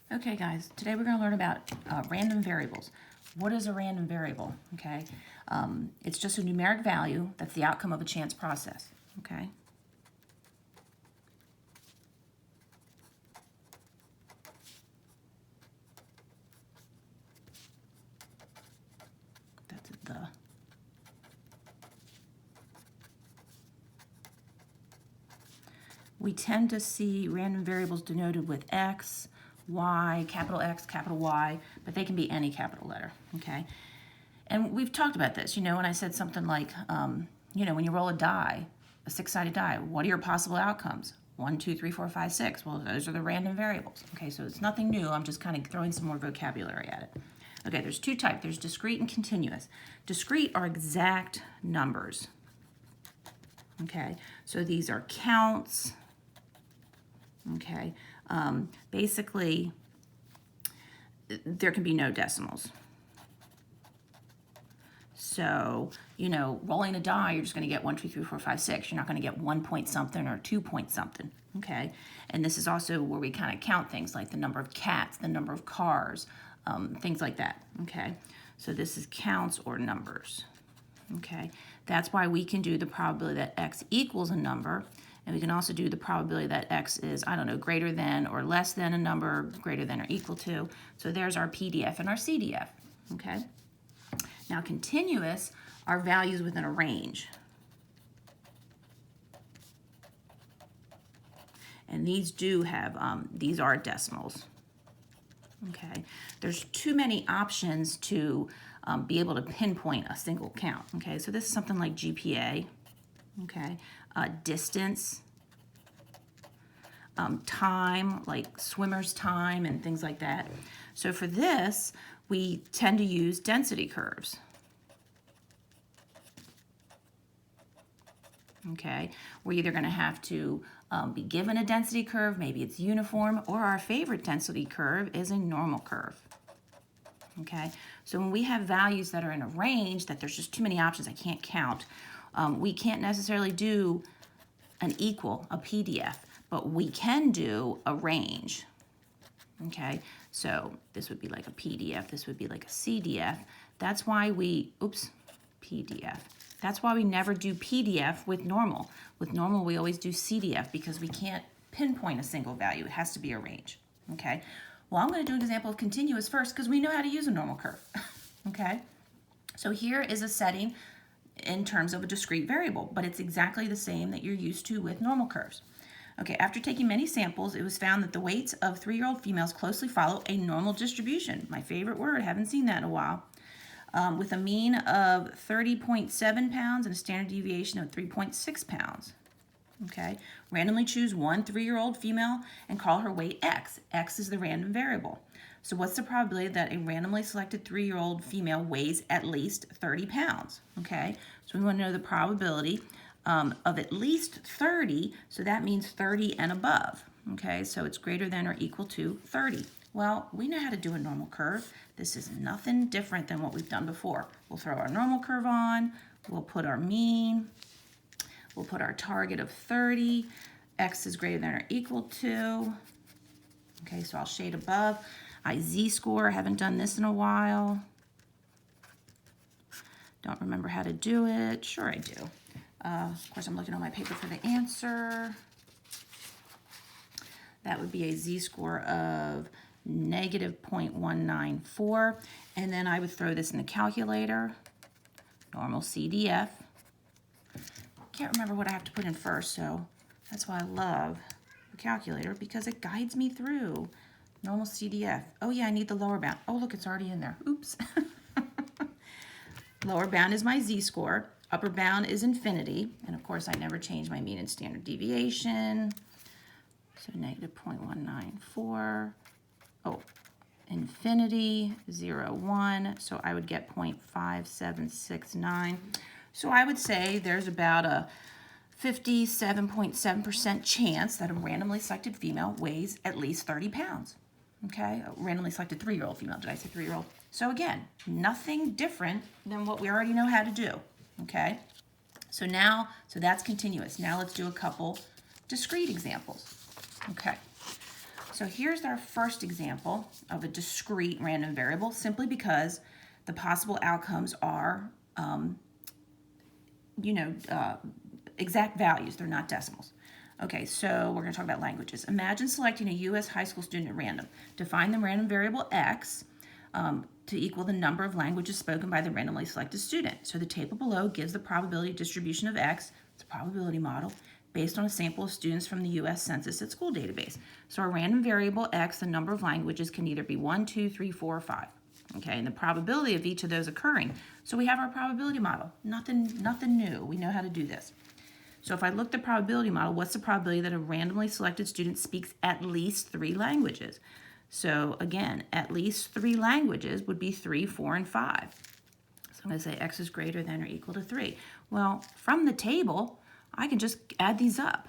Okay, guys, today we're going to learn about random variables. What is a random variable? Okay, it's just a numeric value that's the outcome of a chance process. Okay. That's the. We tend to see random variables denoted with X, Y, capital Y, but they can be any capital letter, okay? And we've talked about this, when I said something like, when you roll a die, a six-sided die, what are your possible outcomes? 1, 2, 3, 4, 5, 6. Well, those are the random variables, okay? So it's nothing new. I'm just kind of throwing some more vocabulary at it. Okay, there's two types. There's discrete and continuous. Discrete are exact numbers, okay? So these are counts. Okay, basically, there can be no decimals. So, rolling a die, you're just going to get 1, 2, 3, 4, 5, 6. You're not going to get 1 point something or 2 point something. Okay, and this is also where we kind of count things like the number of cats, the number of cars, things like that. Okay, so this is counts or numbers. Okay, that's why we can do the probability that X equals a number. And we can also do the probability that X is, greater than or less than a number, greater than or equal to. So there's our PDF and our CDF, okay? Now continuous are values within a range. And these do have, these are decimals, okay? There's too many options to be able to pinpoint a single count, okay? So this is something like GPA, okay? Distance, time, like swimmer's time and things like that. So for this, we tend to use density curves. Okay, we're either going to have to be given a density curve, maybe it's uniform, or our favorite density curve is a normal curve. Okay, so when we have values that are in a range that there's just too many options, I can't count, we can't necessarily do an equal, a PDF, but we can do a range. Okay, so this would be like a PDF, this would be like a CDF. That's why we, PDF. That's why we never do PDF with normal. With normal, we always do CDF because we can't pinpoint a single value. It has to be a range. Okay, well, I'm going to do an example of continuous first because we know how to use a normal curve. Okay, so here is a setting in terms of a discrete variable, but it's exactly the same that you're used to with normal curves. Okay, after taking many samples, it was found that the weights of 3-year-old females closely follow a normal distribution. My favorite word, haven't seen that in a while. With a mean of 30.7 pounds and a standard deviation of 3.6 pounds. Okay, randomly choose one 3-year-old female and call her weight X. X is the random variable. So what's the probability that a randomly selected 3-year-old female weighs at least 30 pounds? Okay, so we want to know the probability of at least 30, so that means 30 and above. Okay, so it's greater than or equal to 30. Well, we know how to do a normal curve. This is nothing different than what we've done before. We'll throw our normal curve on, we'll put our mean, we'll put our target of 30, X is greater than or equal to. Okay, so I'll shade above. I Z-score, haven't done this in a while. Don't remember how to do it. Sure I do. Of course, I'm looking on my paper for the answer. That would be a Z-score of negative 0.194. And then I would throw this in the calculator. Normal CDF. Can't remember what I have to put in first, so that's why I love the calculator because it guides me through. Normal CDF. Oh yeah, I need the lower bound. Oh look, it's already in there. Oops. Lower bound is my Z-score. Upper bound is infinity. And of course, I never change my mean and standard deviation. So negative 0.194. Oh, infinity, 0, 1. So I would get 0.5769. So I would say there's about a 57.7% chance that a randomly selected female weighs at least 30 pounds. Okay, a randomly selected 3-year-old female. Did I say 3-year-old? So again, nothing different than what we already know how to do. Okay, so that's continuous. Now let's do a couple discrete examples. Okay, So here's our first example of a discrete random variable, simply because the possible outcomes are, exact values. They're not decimals. Okay, so we're going to talk about languages. Imagine selecting a U.S. high school student at random. Define the random variable x to equal the number of languages spoken by the randomly selected student. So the table below gives the probability distribution of x, it's a probability model, based on a sample of students from the U.S. Census at School database. So our random variable x, the number of languages, can either be 1, 2, 3, 4, or 5. Okay, and the probability of each of those occurring. So we have our probability model. Nothing new. We know how to do this. So if I look at the probability model, what's the probability that a randomly selected student speaks at least 3 languages? So again, at least 3 languages would be 3, 4, and 5. So I'm going to say x is greater than or equal to 3. Well, from the table, I can just add these up.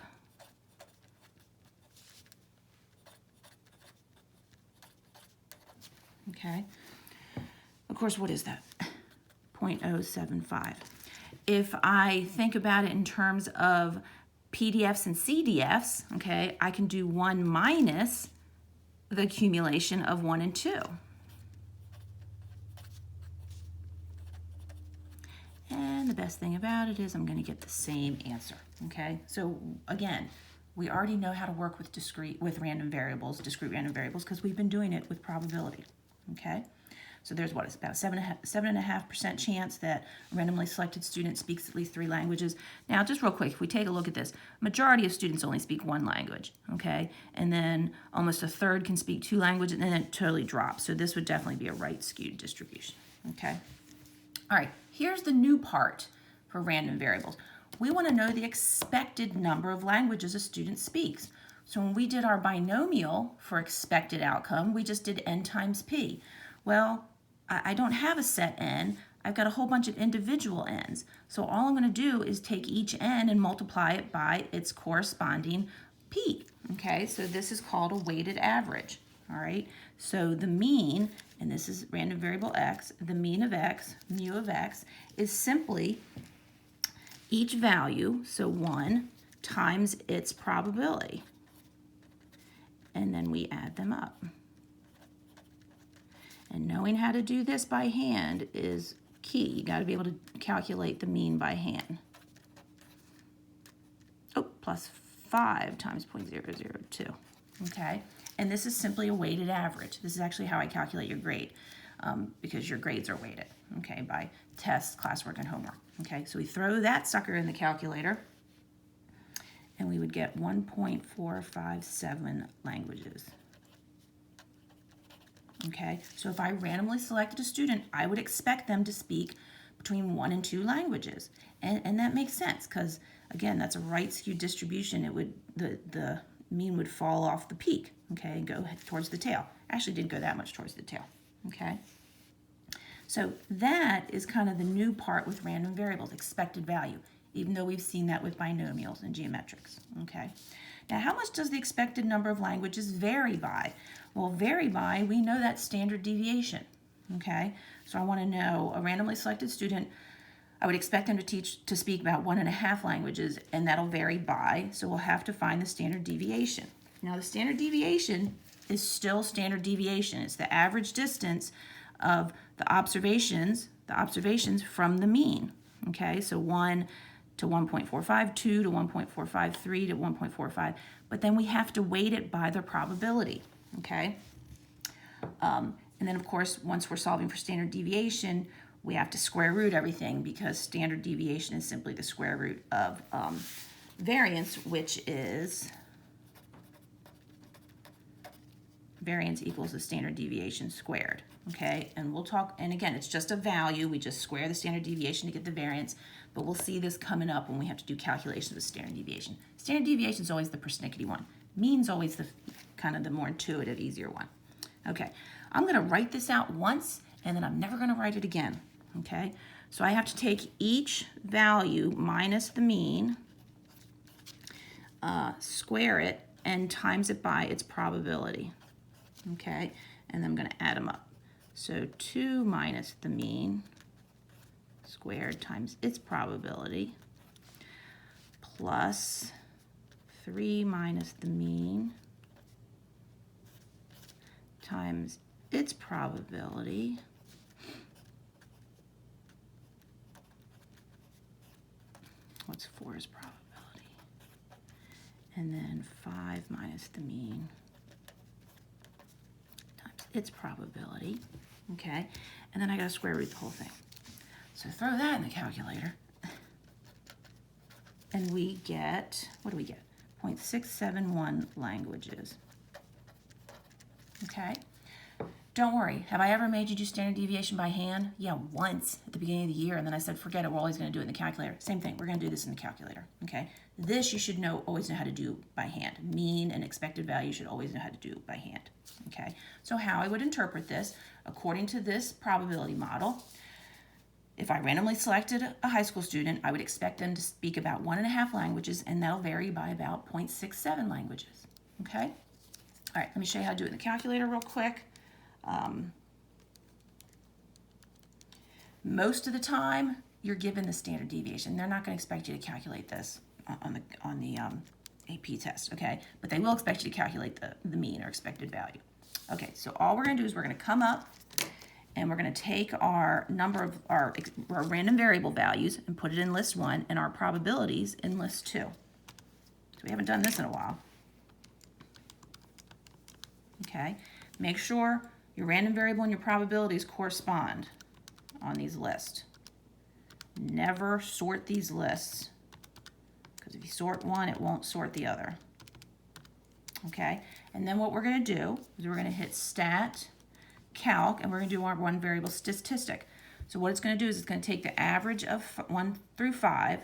Okay. Of course, what is that? 0.075. If I think about it in terms of PDFs and CDFs, okay, I can do 1 minus the accumulation of 1 and 2. And the best thing about it is I'm going to get the same answer, okay? So again, we already know how to work with discrete random variables, discrete random variables, because we've been doing it with probability, okay? So there's what, it's about 7.5% chance that a randomly selected student speaks at least 3 languages. Now, just real quick, if we take a look at this, majority of students only speak 1 language, okay? And then almost a third can speak 2 languages, and then it totally drops. So this would definitely be a right-skewed distribution, okay? All right, here's the new part for random variables. We want to know the expected number of languages a student speaks. So when we did our binomial for expected outcome, we just did n times p. Well, I don't have a set n. I've got a whole bunch of individual n's. So all I'm going to do is take each n and multiply it by its corresponding p. Okay, so this is called a weighted average. All right, so the mean, and this is random variable x, the mean of x, mu of x, is simply each value, so 1, times its probability. And then we add them up. And knowing how to do this by hand is key. You got to be able to calculate the mean by hand. Oh, plus 5 times 0.002. Okay, and this is simply a weighted average. This is actually how I calculate your grade, because your grades are weighted, okay, by tests, classwork, and homework. Okay, so we throw that sucker in the calculator, and we would get 1.457 languages. Okay, so if I randomly selected a student, I would expect them to speak between 1 and 2 languages. And that makes sense, because again, that's a right skewed distribution. It would, the mean would fall off the peak, okay, and go towards the tail. Actually didn't go that much towards the tail, okay? So that is kind of the new part with random variables, expected value, even though we've seen that with binomials and geometrics, okay? Now, how much does the expected number of languages vary by? Well, vary by, we know that standard deviation, okay? So I want to know a randomly selected student, I would expect them to speak about 1.5 languages, and that'll vary by, so we'll have to find the standard deviation. Now, the standard deviation is still standard deviation. It's the average distance of the observations from the mean, okay? So 1 to 1.45, 2 to 1.45, 3 to 1.45, but then we have to weight it by the probability, okay? And then, of course, once we're solving for standard deviation, we have to square root everything, because standard deviation is simply the square root of variance, which is variance equals the standard deviation squared, okay? And we'll talk, and again, it's just a value. We just square the standard deviation to get the variance, but we'll see this coming up when we have to do calculations with standard deviation. Standard deviation is always the persnickety one. Mean's always the kind of the more intuitive, easier one. Okay, I'm going to write this out once, and then I'm never going to write it again, okay? So I have to take each value minus the mean, square it, and times it by its probability, okay? And then I'm going to add them up. So 2 minus the mean squared times its probability plus 3 minus the mean times its probability what's 4's probability? And then 5 minus the mean times its probability, okay? And then I gotta square root the whole thing. So throw that in the calculator. And we get, what do we get? 0.671 languages, okay? Don't worry, have I ever made you do standard deviation by hand? Yeah, once at the beginning of the year, and then I said, forget it, we're always gonna do it in the calculator. Same thing, we're gonna do this in the calculator, okay? This you should always know how to do by hand. Mean and expected value you should always know how to do by hand, okay? So how I would interpret this, according to this probability model, if I randomly selected a high school student, I would expect them to speak about 1.5 languages, and that'll vary by about 0.67 languages, okay? All right, let me show you how to do it in the calculator real quick. Most of the time, you're given the standard deviation. They're not going to expect you to calculate this on the AP test, okay? But they will expect you to calculate the mean or expected value. Okay, so all we're going to do is we're going to come up and we're going to take our number of our random variable values and put it in list 1 and our probabilities in list 2. So we haven't done this in a while. Okay, make sure your random variable and your probabilities correspond on these lists. Never sort these lists, because if you sort one, it won't sort the other. Okay, and then what we're going to do is we're going to hit Stat, Calc, and we're going to do our one variable statistic. So what it's going to do is it's going to take the average of 1 through 5,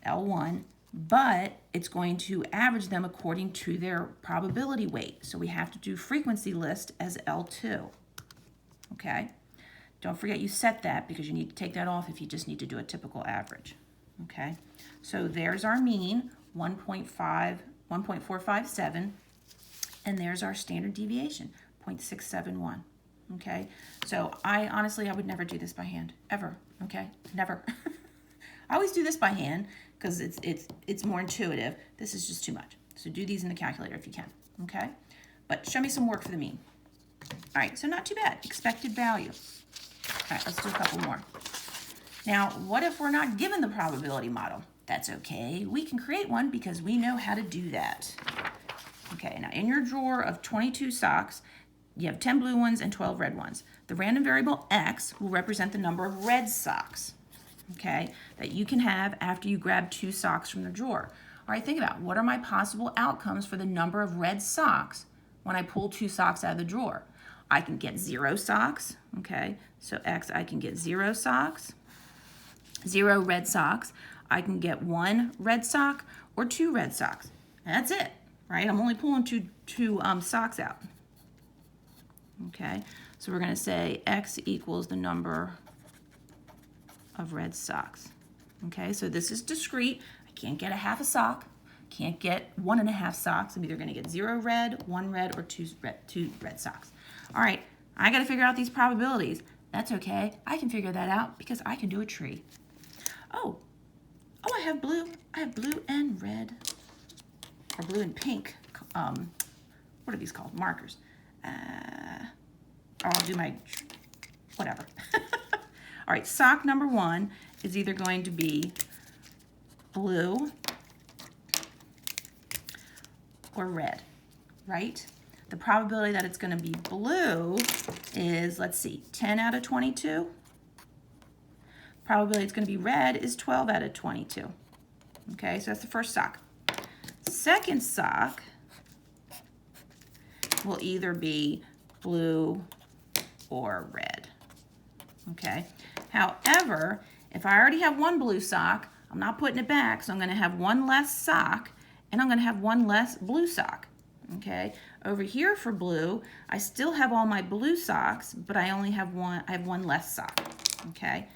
L1, but it's going to average them according to their probability weight. So we have to do frequency list as L2. Okay? Don't forget you set that, because you need to take that off if you just need to do a typical average. Okay? So there's our mean, 1.457, and there's our standard deviation, 0.671. Okay? So I would never do this by hand, ever. Okay? Never. I always do this by hand because it's more intuitive. This is just too much. So do these in the calculator if you can, okay? But show me some work for the mean. All right, so not too bad. Expected value. All right, let's do a couple more. Now, what if we're not given the probability model? That's okay. We can create one because we know how to do that. Okay, now in your drawer of 22 socks, you have 10 blue ones and 12 red ones. The random variable X will represent the number of red socks, okay, that you can have after you grab 2 socks from the drawer. All right, think about what are my possible outcomes for the number of red socks when I pull 2 socks out of the drawer. I can get 0 socks, okay, so X, I can get 0 socks, 0 red socks. I can get 1 red sock or 2 red socks. That's it, right? I'm only pulling two socks out. Okay, so we're going to say X equals the number of red socks. Okay, so this is discrete. I can't get a half a sock, can't get 1.5 socks. I'm either going to get 0 red, 1 red, or 2 red socks. All right, I got to figure out these probabilities. That's okay. I can figure that out because I can do a tree. Oh, I have blue. I have blue and red, or blue and pink. What are these called? Markers. Or I'll do my whatever. All right, sock number 1 is either going to be blue or red, right? The probability that it's going to be blue is, let's see, 10 out of 22. Probability it's going to be red is 12 out of 22. Okay, so that's the first sock. Second sock will either be blue or red. Okay. However, if I already have 1 blue sock, I'm not putting it back, so I'm going to have 1 less sock, and I'm going to have 1 less blue sock. Okay. Over here for blue, I still have all my blue socks, but I only have I have 1 less sock. Okay.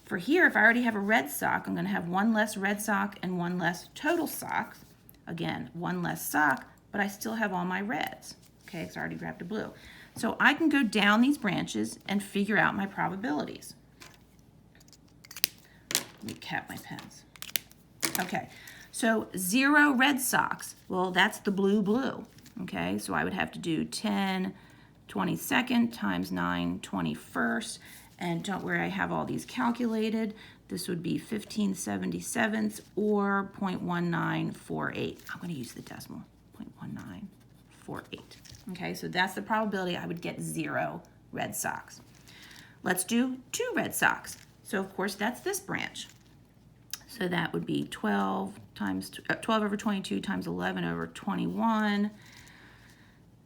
For here, if I already have a red sock, I'm going to have 1 less red sock and 1 less total socks. Again, 1 less sock, but I still have all my reds. Okay, because I already grabbed a blue. So I can go down these branches and figure out my probabilities. Let me cap my pens. Okay, so 0 red socks. Well, that's the blue. Okay, so I would have to do 10 22nd times 9 21st. And don't worry, I have all these calculated. This would be 15/77 or 0.1948. I'm going to use the decimal, 0.1948. Okay, so that's the probability I would get 0 red socks. Let's do 2 red socks. So of course that's this branch. So that would be 12 over 22 times 11 over 21.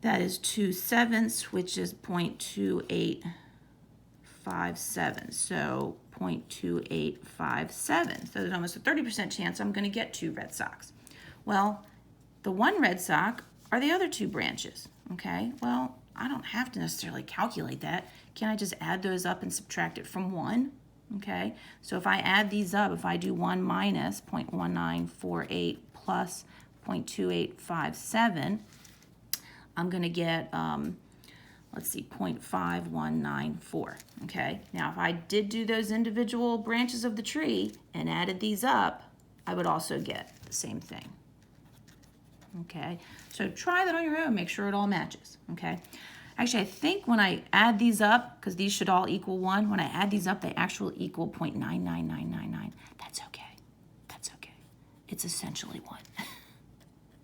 That is 2/7, which is 0.2857. So 0.2857. So there's almost a 30% chance I'm going to get 2 red socks. Well, the 1 red sock are the other 2 branches. Okay, well, I don't have to necessarily calculate that. Can I just add those up and subtract it from 1? Okay, so if I add these up, if I do 1 minus 0.1948 plus 0.2857, I'm going to get, let's see, 0.5194. Okay, now if I did do those individual branches of the tree and added these up, I would also get the same thing. Okay, so try that on your own, make sure it all matches. Okay, actually I think when I add these up, because these should all equal 1, when I add these up they actually equal 0.99999. That's okay, that's okay. It's essentially 1.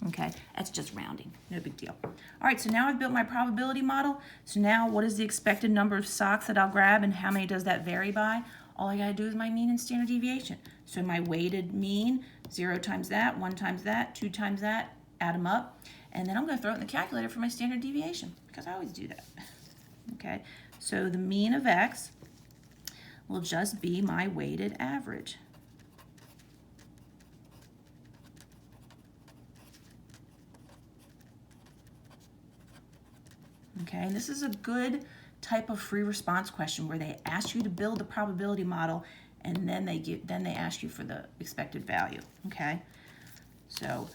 Okay, that's just rounding, no big deal. All right, so now I've built my probability model. So now what is the expected number of socks that I'll grab and how many does that vary by? All I gotta do is my mean and standard deviation. So my weighted mean, 0 times that, 1 times that, 2 times that, add them up, and then I'm going to throw it in the calculator for my standard deviation, because I always do that. Okay, so the mean of x will just be my weighted average. Okay, and this is a good type of free response question where they ask you to build the probability model and then they ask you for the expected value. Okay, so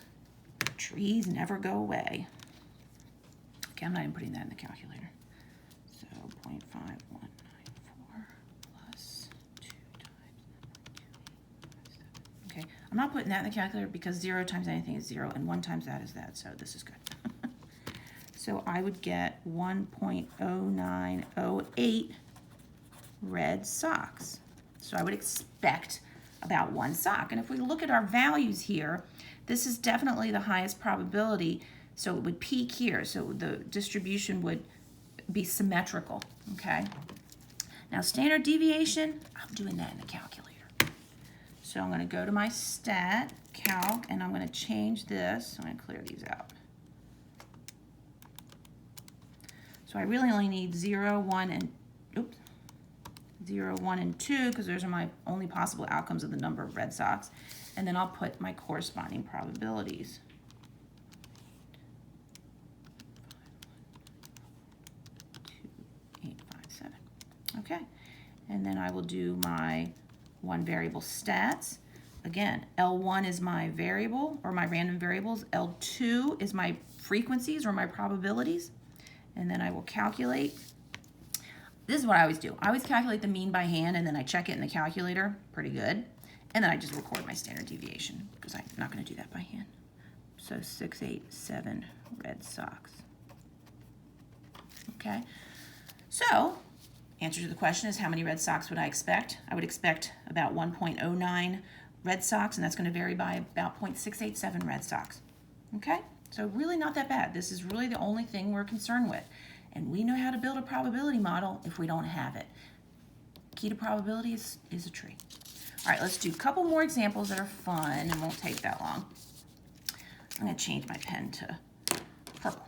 trees never go away. Okay, I'm not even putting that in the calculator. So 0.5194 plus 2 times 2. Okay, I'm not putting that in the calculator because 0 times anything is 0 and 1 times that is that, so this is good. So I would get 1.0908 red socks. So I would expect about 1 sock. And if we look at our values here, this is definitely the highest probability, so it would peak here. So the distribution would be symmetrical, okay? Now standard deviation, I'm doing that in the calculator. So I'm gonna go to my stat, calc, and I'm gonna change this. I'm gonna clear these out. So I really only need 0, 1, and 0, 1, and 2 because those are my only possible outcomes of the number of red socks. And then I'll put my corresponding probabilities. 2.857. Okay, and then I will do my 1 variable stats. Again, L1 is my variable or my random variables. L2 is my frequencies or my probabilities. And then I will calculate. This is what I always do. I always calculate the mean by hand and then I check it in the calculator. Pretty good. And then I just record my standard deviation because I'm not going to do that by hand. So 687 red socks. Okay. So answer to the question is how many red socks would I expect? I would expect about 1.09 red socks, and that's going to vary by about 0.687 red socks. Okay. So really not that bad. This is really the only thing we're concerned with. And we know how to build a probability model if we don't have it. Key to probability is a tree. All right, let's do a couple more examples that are fun and won't take that long. I'm going to change my pen to purple.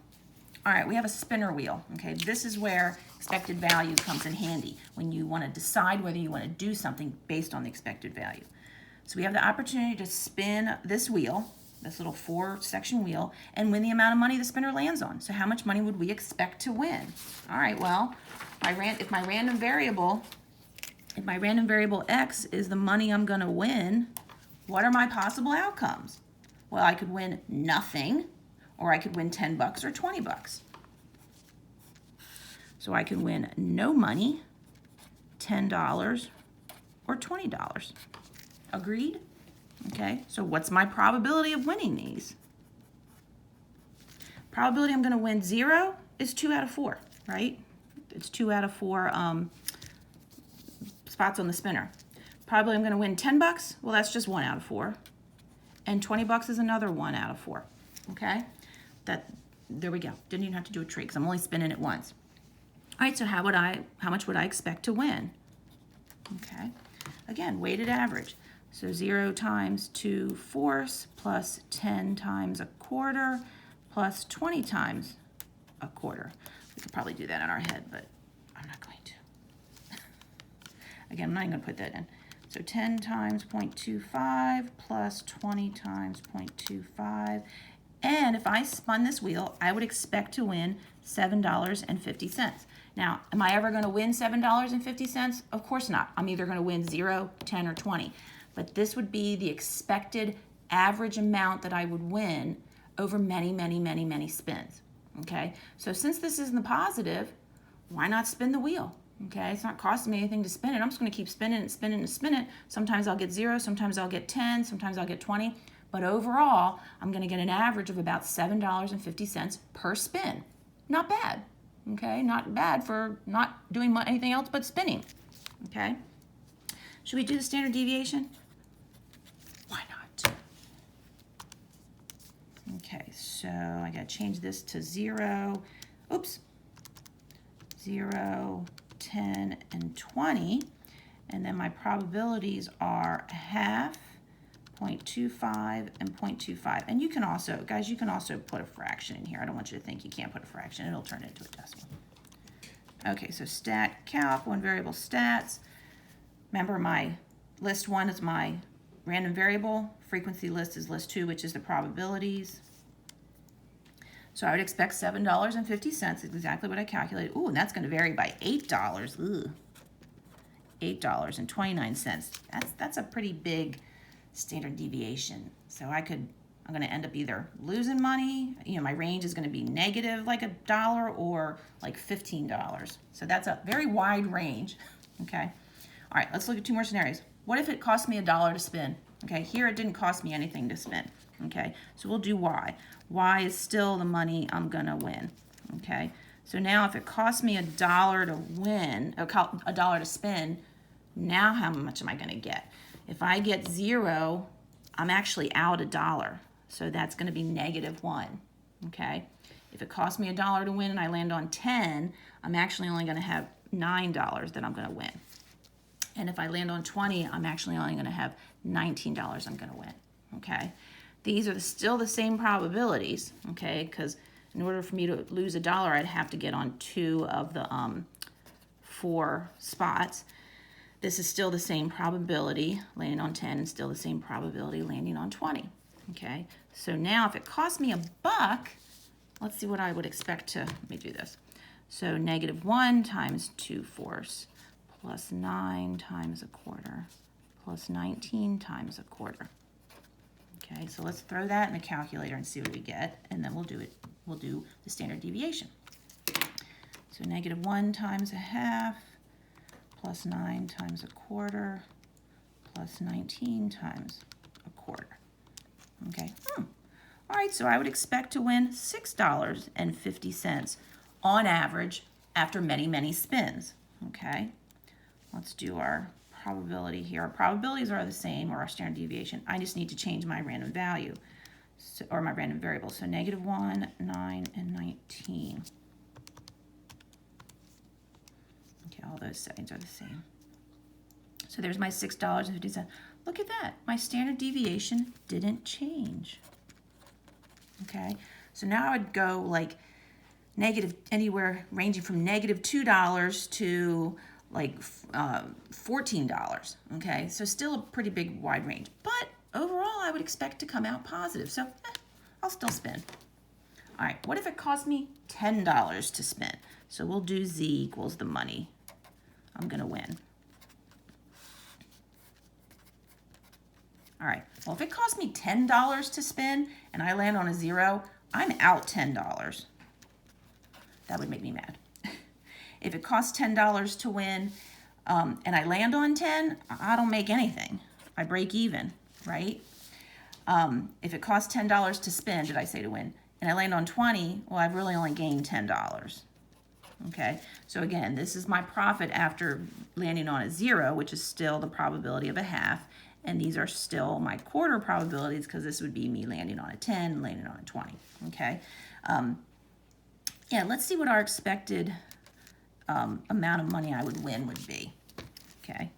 All right, we have a spinner wheel. Okay, this is where expected value comes in handy when you want to decide whether you want to do something based on the expected value. So we have the opportunity to spin this wheel, this little 4-section wheel, and win the amount of money the spinner lands on. So how much money would we expect to win? All right, well, if my random variable X is the money I'm gonna win, what are my possible outcomes? Well, I could win nothing, or I could win 10 bucks or 20 bucks. So I can win no money, $10, or $20. Agreed? Okay, so what's my probability of winning these? Probability I'm going to win 0 is 2 out of 4. right? It's 2 out of 4 spots on the spinner. Probably I'm going to win 10 bucks. Well, that's just 1 out of 4. And 20 bucks is another 1 out of 4. Okay? There we go. Didn't even have to do a trick because I'm only spinning it once. All right, so how much would I expect to win? Okay. Again, weighted average. So 0 times 2 fourths plus 10 times a quarter plus 20 times a quarter. We could probably do that in our head, but I'm not going to. Again, I'm not even going to put that in. So 10 times 0.25 plus 20 times 0.25. And if I spun this wheel, I would expect to win $7.50. Now, am I ever going to win $7.50? Of course not. I'm either going to win 0, 10, or 20. But this would be the expected average amount that I would win over many, many, many, many spins. Okay? So since this is in the positive, why not spin the wheel? Okay? It's not costing me anything to spin it. I'm just going to keep spinning and spinning and spinning. Sometimes I'll get 0, sometimes I'll get 10, sometimes I'll get 20. But overall, I'm going to get an average of about $7.50 per spin. Not bad. Okay? Not bad for not doing anything else but spinning. Okay? Should we do the standard deviation? Why not? Okay, so I got to change this to 0. Oops. 0, 10, and 20. And then my probabilities are half, 0.25, and 0.25. And you can also, guys, you can also put a fraction in here. I don't want you to think you can't put a fraction. It'll turn into a decimal. Okay, so stat calc, one variable stats. Remember, my list 1 is my random variable. Frequency list is list 2, which is the probabilities. So I would expect $7.50. Exactly what I calculated. Ooh, and that's going to vary by $8. Ooh. $8.29. That's a pretty big standard deviation. So I'm going to end up either losing money, my range is going to be negative like $1 or like $15. So that's a very wide range. Okay. All right, let's look at 2 more scenarios. What if it cost me $1 to spin? Okay, here it didn't cost me anything to spin. Okay, so we'll do Y. Y is still the money I'm going to win. Okay, so now if it costs me $1 to win, $1 to spin, now how much am I going to get? If I get 0, I'm actually out $1. So that's going to be -1. Okay, if it costs me $1 to win and I land on 10, I'm actually only going to have $9 that I'm going to win. And if I land on 20, I'm actually only going to have $19 I'm going to win. Okay, these are still the same probabilities. Okay, because in order for me to lose $1, I'd have to get on 2 of the 4 spots. This is still the same probability landing on 10 and still the same probability landing on 20. Okay, so now if it costs me $1, let's see what I would expect to, let me do this. So -1 times 2 fourths plus 9 times a quarter plus 19 times a quarter. Okay, so let's throw that in the calculator and see what we get, and then we'll do the standard deviation. So -1 times 1/2 plus 9 times a quarter plus 19 times a quarter. Okay, all right, so I would expect to win $6.50 on average after many, many spins. Okay, let's do our probability here. Our probabilities are the same, or our standard deviation. I just need to change my random value, or my random variable. So -1, 9, and 19. Okay, all those settings are the same. So there's my $6.50. Look at that. My standard deviation didn't change. Okay, so now I would go like anywhere ranging from -$2 to like $14. Okay, so still a pretty big wide range. But overall, I would expect to come out positive. So I'll still spin. All right, what if it cost me $10 to spin? So we'll do Z equals the money I'm going to win. All right, well, if it costs me $10 to spin and I land on a 0, I'm out $10. That would make me mad. If it costs $10 to win and I land on 10, I don't make anything. I break even, right? If it costs $10 to spin, did I say to win, and I land on 20, well, I've really only gained $10. Okay, so again, this is my profit after landing on a 0, which is still the probability of a half, and these are still my quarter probabilities because this would be me landing on a 10, landing on a 20, okay? Yeah, let's see what our expected amount of money I would win would be, okay?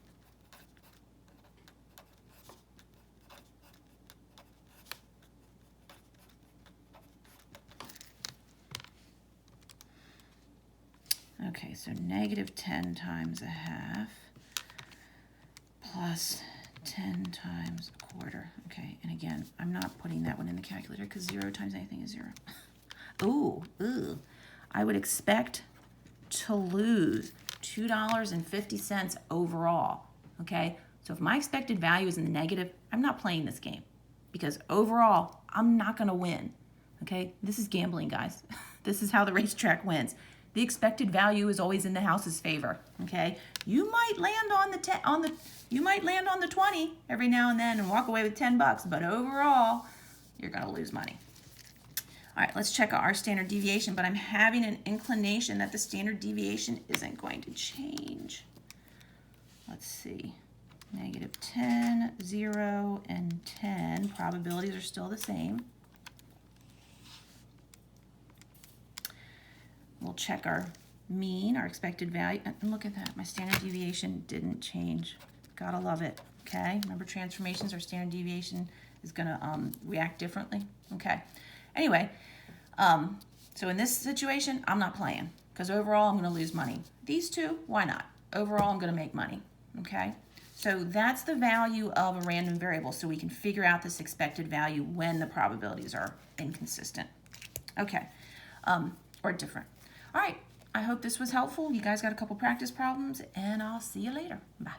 Okay, so negative 10 times a half plus 10 times a quarter. Okay, and again, I'm not putting that one in the calculator because 0 times anything is 0. Ooh. I would expect to lose $2.50 overall. Okay, so if my expected value is in the negative, I'm not playing this game because overall, I'm not going to win. Okay, this is gambling, guys. This is how the racetrack wins. The expected value is always in the house's favor. Okay, you might land on the 20 every now and then and walk away with $10, but overall, you're going to lose money. All right, let's check our standard deviation, but I'm having an inclination that the standard deviation isn't going to change. Let's see. Negative 10, 0, and 10. Probabilities are still the same. We'll check our mean, our expected value, and look at that. My standard deviation didn't change. Gotta love it, okay? Remember transformations, our standard deviation is gonna react differently, okay? Anyway, so in this situation, I'm not playing because overall I'm gonna lose money. These two, why not? Overall, I'm gonna make money, okay? So that's the value of a random variable, so we can figure out this expected value when the probabilities are inconsistent, okay, or different. All right, I hope this was helpful. You guys got a couple practice problems, and I'll see you later. Bye.